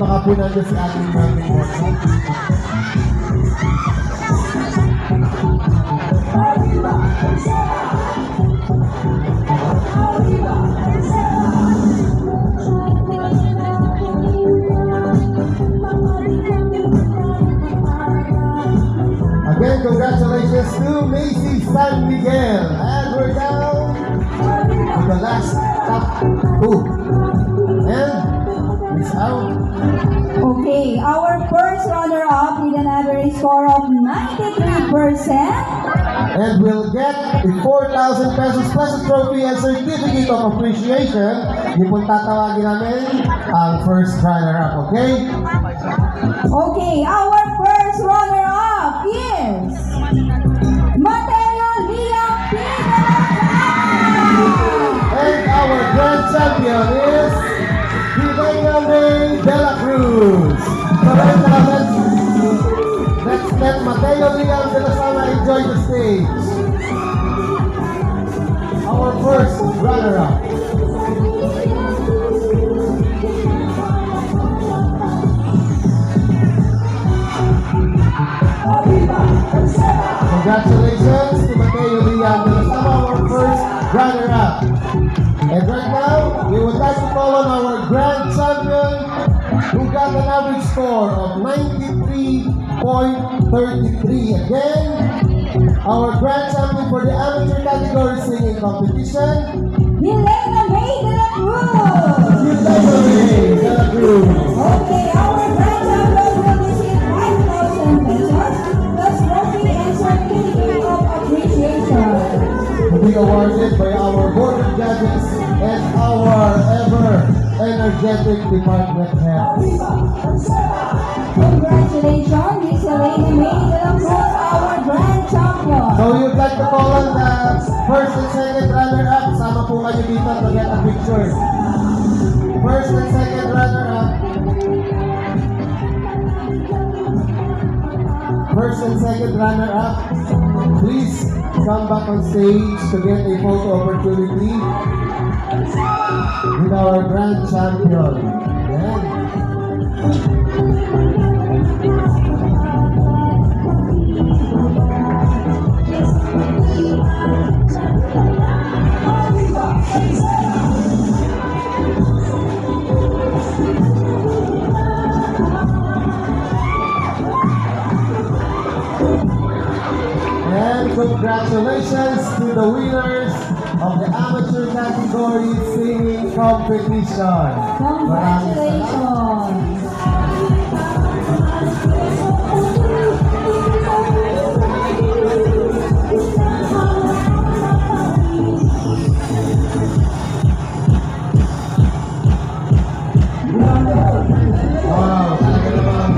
baka po nandiyan si ating Martin Morton. Again, congratulations to Macy San Miguel. And we're down to the last top two. And it's out. Okay, our first runner-up with an average score of 93%. And we'll get a 4,000 pesos plus a trophy and certificate of appreciation. Yung pong tatawagin namin ang first runner-up, okay? Okay, our first runner-up is Mateo Liang And our grand champion is Hideo May De La Cruz. So right now, let's let Mateo Liang de la Sala enjoy the stage. Our first runner-up. Congratulations to Mateo Liang de la Sala, our first runner-up. And right now, we would like to call on our grand champion who got an average score of 93.33. Again, our grand champion for the amateur category singing competition, Helena May De La Cruz. Hideo May De La Cruz. Okay, our grand champion will receive 5,000 pesos plus trophy and certificate of appreciation. To be awarded by our board of judges and our ever-energetic department head. Congratulations, Miss Helena May De La Cruz, our grand champion. So you'd like to call on the first and second runner-up. Sama po kayo dito to get a picture. First and second runner-up. First and second runner-up. Please come back on stage to get a photo opportunity with our grand champion. Yan. And congratulations to the winners of the amateur category singing competition. Maraming salamat. Congratulations. Wow, talaga namang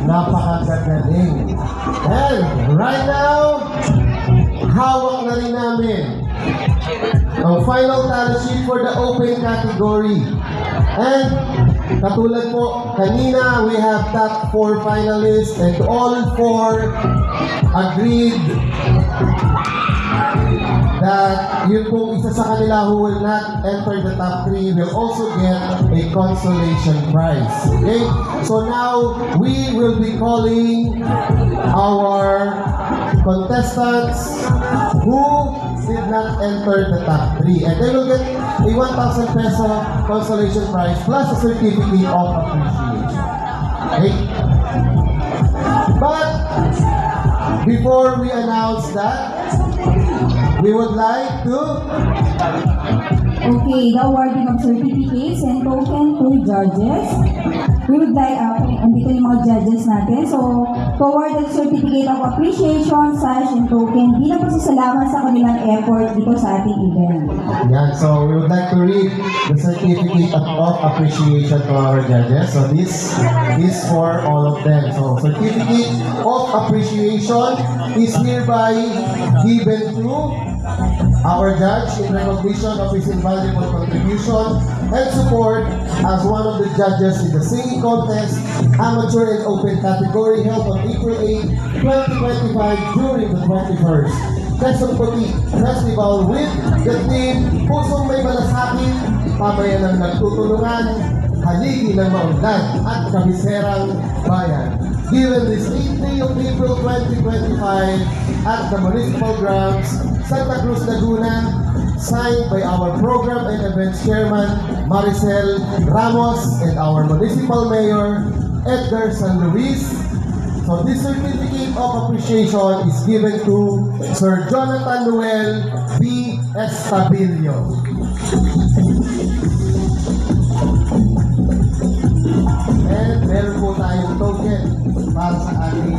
napakagagaling. And right now, hawak na rin namin ang final tally sheet for the open category. And katulad po, kanina we have top 4 finalists and all 4 agreed that yun pong isa sa kanila who will not enter the top 3 will also get a consolation prize. Okay? So now, we will be calling our contestants who did not enter the top 3. And they will get a 1,000 peso consolation prize plus a certificate of appreciation. Okay? But, before we announce that, we would like to Okay, the awarding of certificates and token to judges. We would like, andito yung mga judges natin. So, to award the certificate of appreciation, sash, and token bilang pasasalamat sa kanilang effort dito sa ating event. yeah, so we would like to read the certificate of appreciation to our judges. So this is for all of them. So certificate of appreciation is hereby given to our judge in recognition of his invaluable contribution and support as one of the judges in the singing contest, amateur and open category held on April 8, 2025 during the 21st Quezon Puti Festival with the theme Pusong May Malasakit pamayanang nagtutulungan, haligi ng maunlad at kabiserang bayan. Given this 8th day of April 2025 at the Municipal Grounds, Santa Cruz, Laguna, signed by our Program and Events Chairman, Maricel Ramos, and our Municipal Mayor, Edgar San Luis. So this certificate of appreciation is given to Sir Jonathan Noel B. Estabilio. And meron po tayong token para sa ating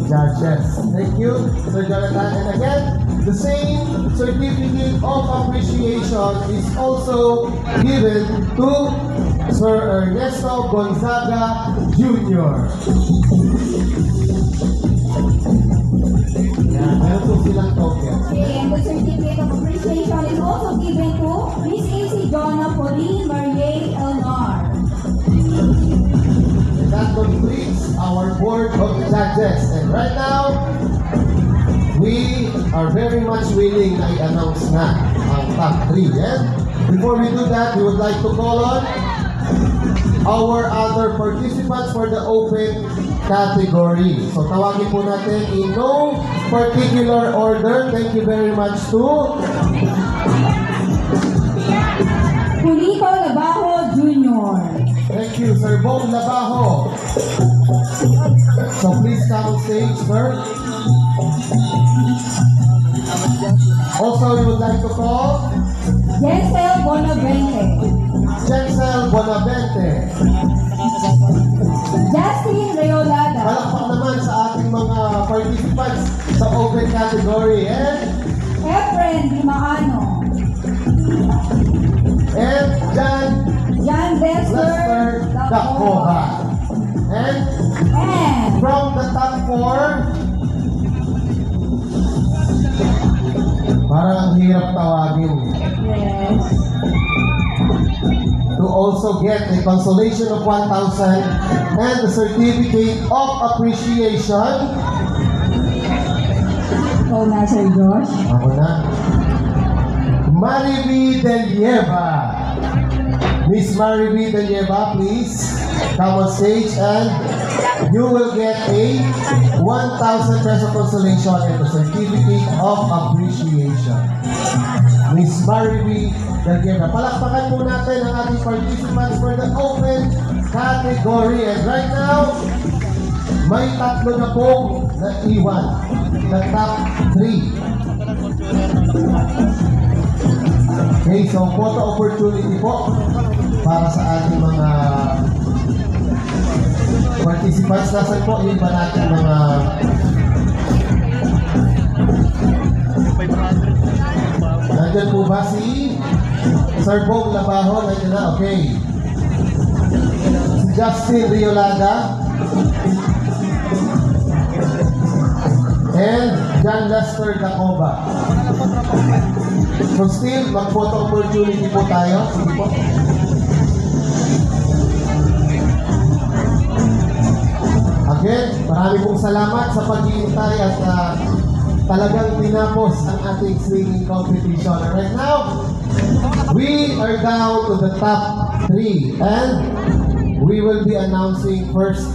judges. Thank you, Sir Jonathan. And again, the same certificate of appreciation is also given to Sir Ernesto Gonzaga Jr. Yan, meron po silang token. Okay, and the certificate of appreciation is also given to Miss AC Jonna Pauline Marie Elnar. And that completes our board of judges. And right now, we are very much willing na i-announce na ang top 3. And before we do that, we would like to call on our other participants for the open category. So tawagin po natin in no particular order. Thank you very much to Julito Labajo Jr. Thank you, Sir Bong Labajo. So please come on stage, sir. Also, we would like to call Jensel Bonavente. Jensel Bonavente. Justin Reolada. Palakpak naman sa ating mga participants sa open category. Efren Dimaano. And Jan Jan Lester Lester Dacoba. And And from the top 4, parang ang hirap tawagin. yes. To also get a consolation of 1,000 and the certificate of appreciation. Ikaw na, Sir Josh. Ako na. Mariví Del Lleva. Miss Mariví Del Lleva, please come on stage and you will get a 1,000 peso consolation and a certificate of appreciation. Miss Mariví Del Lleva. Palakpakan po natin ang ating participants for the open category. And right now, may tatlo na pong naiwan na top 3. Okay, so photo opportunity po para sa ating mga participants. Nasaan po yung iba natin mga nandyan po ba si Sir Bong Labajo? Nandyan na, okay. Si Justin Riolada and John Lester Dacoba. So still, mag-photo opportunity po tayo. Sige po. Again, marami pong salamat sa paghihintay at talagang tinapos ang ating singing competition. And right now, we are down to the top 3 and we will be announcing first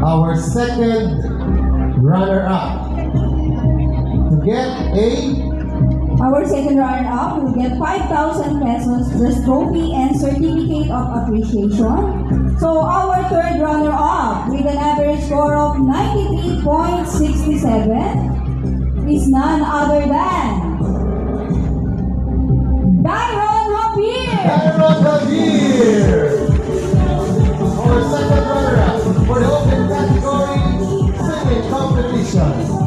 our second runner-up. To get Our second runner-up will get 5,000 pesos plus trophy and certificate of appreciation. So our third runner-up with an average score of 93.67 is none other than Byron Javier. Byron Javier! Our second runner-up for the open category singing competition.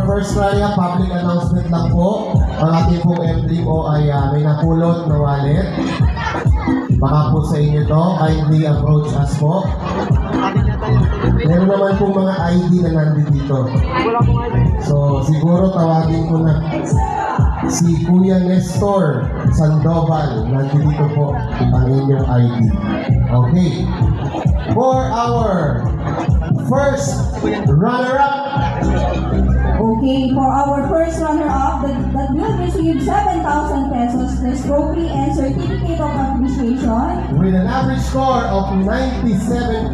our first trial, public announcement lang po. Ang ating pong MD po ay may napulot na wallet. Baka po sa inyo to, kindly approach us po. Meron naman pong mga ID na nandito. So, siguro tawagin ko na si Kuya Nestor Sandoval. Nandito po ang inyong ID. Okay. For our first runner-up, Okay, for our first runner-up, that will receive 7,000 pesos plus trophy and certificate of appreciation. with an average score of 97.0.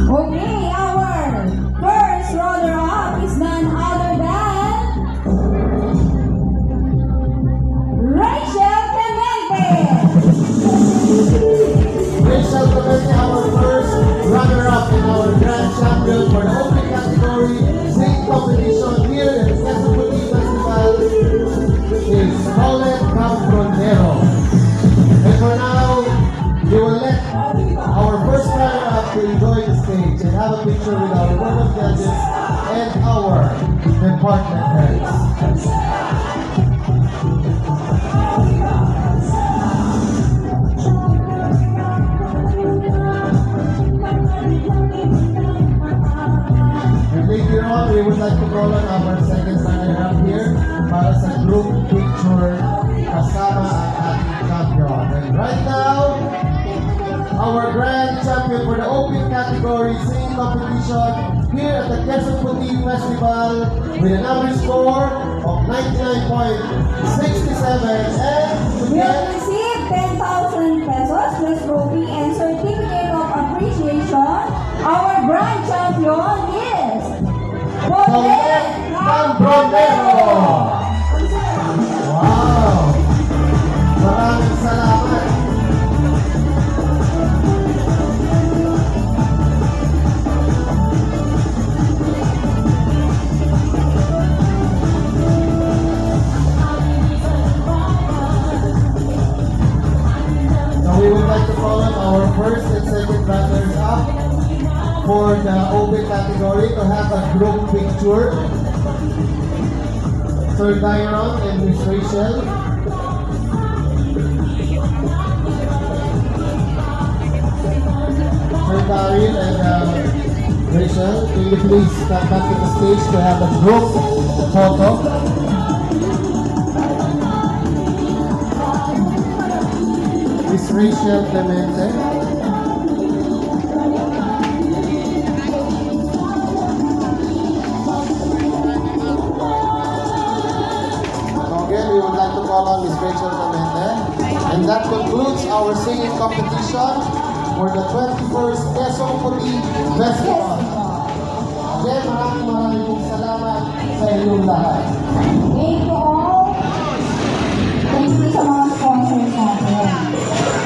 Okay, our first runner-up is none other than Rachel Clemente. Rachel Clemente, our first runner-up in our grand champion for the open category sing competition here at the Quezon City Festival is Paulette Cambronero. And for now, we will let our first runner-up to enjoy the stage and have a picture with our board of judges and our department heads. And later on, we would like to call on our second runner-up here para sa group picture kasama ang ating champion. And right now, our grand champion for the open category singing competition here at the Quezon City Festival with an average score of 99.67 and to Will get receive 10,000 pesos plus trophy and certificate of appreciation. Our grand champion is Paulette Cambronero. Wow! Maraming salamat. So we would like to call on our first and second runners up for the open category to have a group picture. Sir Dairon and Miss Rachel. Sir Daryl and Rachel, can you please come back to the stage to have a group photo? Miss Rachel Clemente. Again, we would like to call on Ms. Rachel Clemente. And that concludes our singing competition for the 21st Quezon City Festival. Again, maraming pong salamat sa inyong lahat. Thank you all. Thank you sa mga sponsors natin.